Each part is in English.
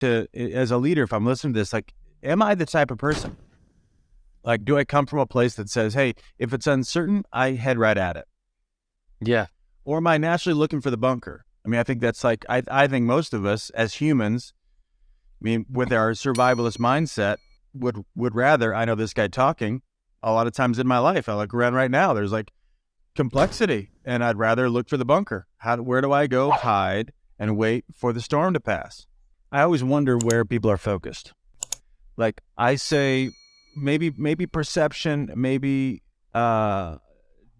as a leader, if I'm listening to this, like, am I the type of person? Like, do I come from a place that says, hey, if it's uncertain, I head right at it? Yeah. Or am I naturally looking for the bunker? I mean, I think that's like, I think most of us as humans, I mean, with our survivalist mindset, would rather, I know this guy talking a lot of times in my life, I look around right now, there's like complexity, and I'd rather look for the bunker. Where do I go hide and wait for the storm to pass? I always wonder where people are focused. Like I say, maybe perception, maybe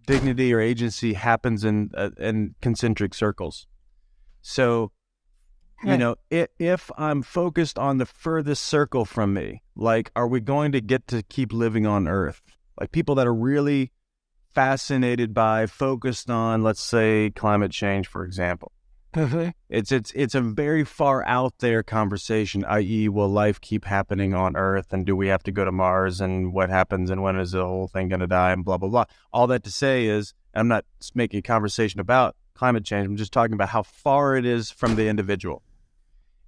dignity or agency happens in concentric circles. So, you know, if I'm focused on the furthest circle from me, like, are we going to get to keep living on Earth? Like people that are really fascinated by, focused on, let's say, climate change, for example. It's a very far out there conversation, i.e., will life keep happening on Earth, and do we have to go to Mars, and what happens, and when is the whole thing going to die, and blah, blah, blah. All that to say is, I'm not making a conversation about climate change. I'm just talking about how far it is from the individual.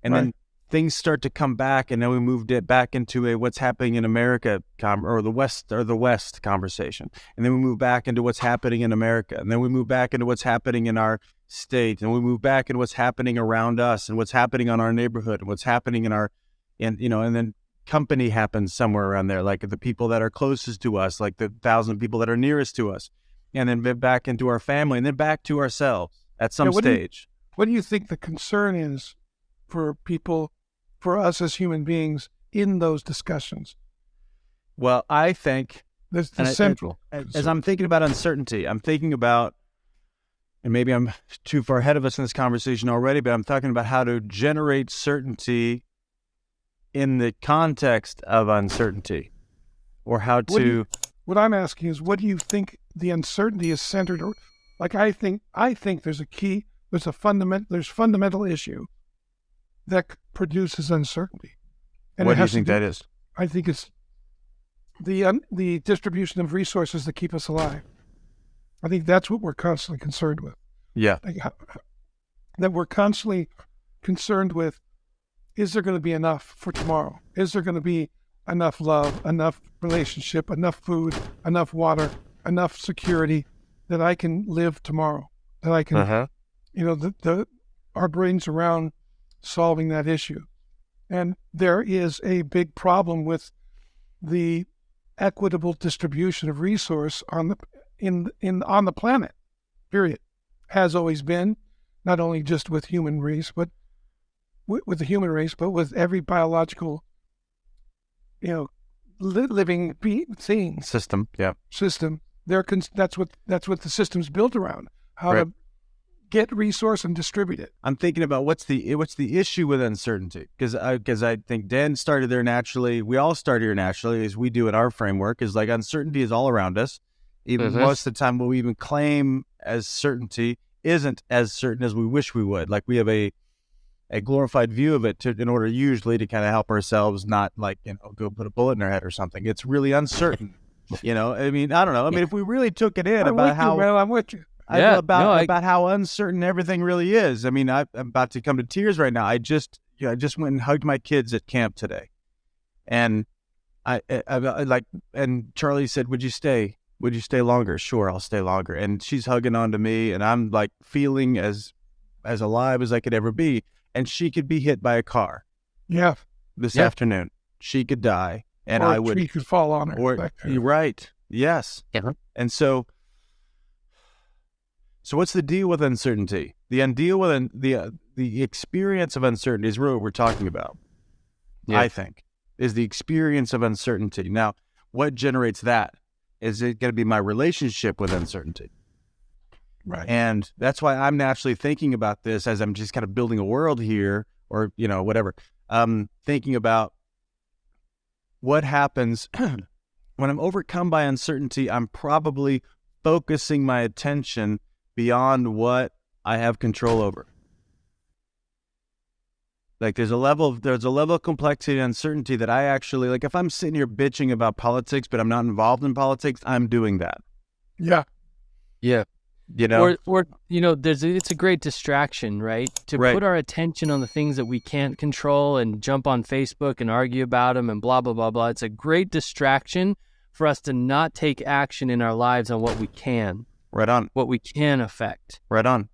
And then things start to come back, and then we moved it back into a what's happening in America or the West conversation. And then we move back into what's happening in America. And then we move back into what's happening in our state. And we move back into what's happening around us and what's happening on our neighborhood and what's happening and then company happens somewhere around there, like the people that are closest to us, like the 1,000 people that are nearest to us, and then back into our family, and then back to ourselves at some stage. What do you think the concern is for people, for us as human beings in those discussions? Well, I think there's the central. As I'm thinking about uncertainty, I'm thinking about, and maybe I'm too far ahead of us in this conversation already, but I'm talking about how to generate certainty in the context of uncertainty, or how to. What I'm asking is, what do you think the uncertainty is centered? Like, I think there's a key, there's fundamental issue that produces uncertainty. And what do you think that is? I think it's the distribution of resources that keep us alive. I think that's what we're constantly concerned with. Yeah. That we're constantly concerned with, is there going to be enough for tomorrow? Is there going to be enough love, enough relationship, enough food, enough water, enough security that I can live tomorrow? That I can, our brains around solving that issue. And there is a big problem with the equitable distribution of resource on the planet, period. Has always been, not only just with human race, but with the human race, but with every biological, living thing. System, yeah. System. That's what the system's built around. How to get resource and distribute it. I'm thinking about what's the issue with uncertainty, because I think Dan started there naturally. We all start here naturally, as we do in our framework. Is like uncertainty is all around us. Even most of the time, what we even claim as certainty isn't as certain as we wish we would. Like we have a glorified view of it in order usually to kind of help ourselves not go put a bullet in our head or something. It's really uncertain. I mean, I don't know. I mean, if we really took it in I'm with you. About how uncertain everything really is. I mean, I'm about to come to tears right now. I just went and hugged my kids at camp today, and I and Charlie said, "Would you stay? Would you stay longer?" "Sure, I'll stay longer." And she's hugging onto me, and I'm like feeling as alive as I could ever be. And she could be hit by a car. Yeah. This afternoon, she could die, and or I would. A tree could fall on her. You're right. Yes. Yeah. And so what's the deal with uncertainty? The experience of uncertainty is really what we're talking about. Yeah. I think is the experience of uncertainty. Now, what generates that? Is it going to be my relationship with uncertainty? Right. And that's why I'm naturally thinking about this as I'm just kind of building a world here, or, whatever. Thinking about what happens when I'm overcome by uncertainty. I'm probably focusing my attention beyond what I have control over. Like there's a level of complexity and uncertainty that I actually, like if I'm sitting here bitching about politics, but I'm not involved in politics, I'm doing that. Yeah. Yeah. you know? Or it's a great distraction, right? To Right. put our attention on the things that we can't control and jump on Facebook and argue about them and blah, blah, blah, blah. It's a great distraction for us to not take action in our lives on what we can Right on. affect. Right on.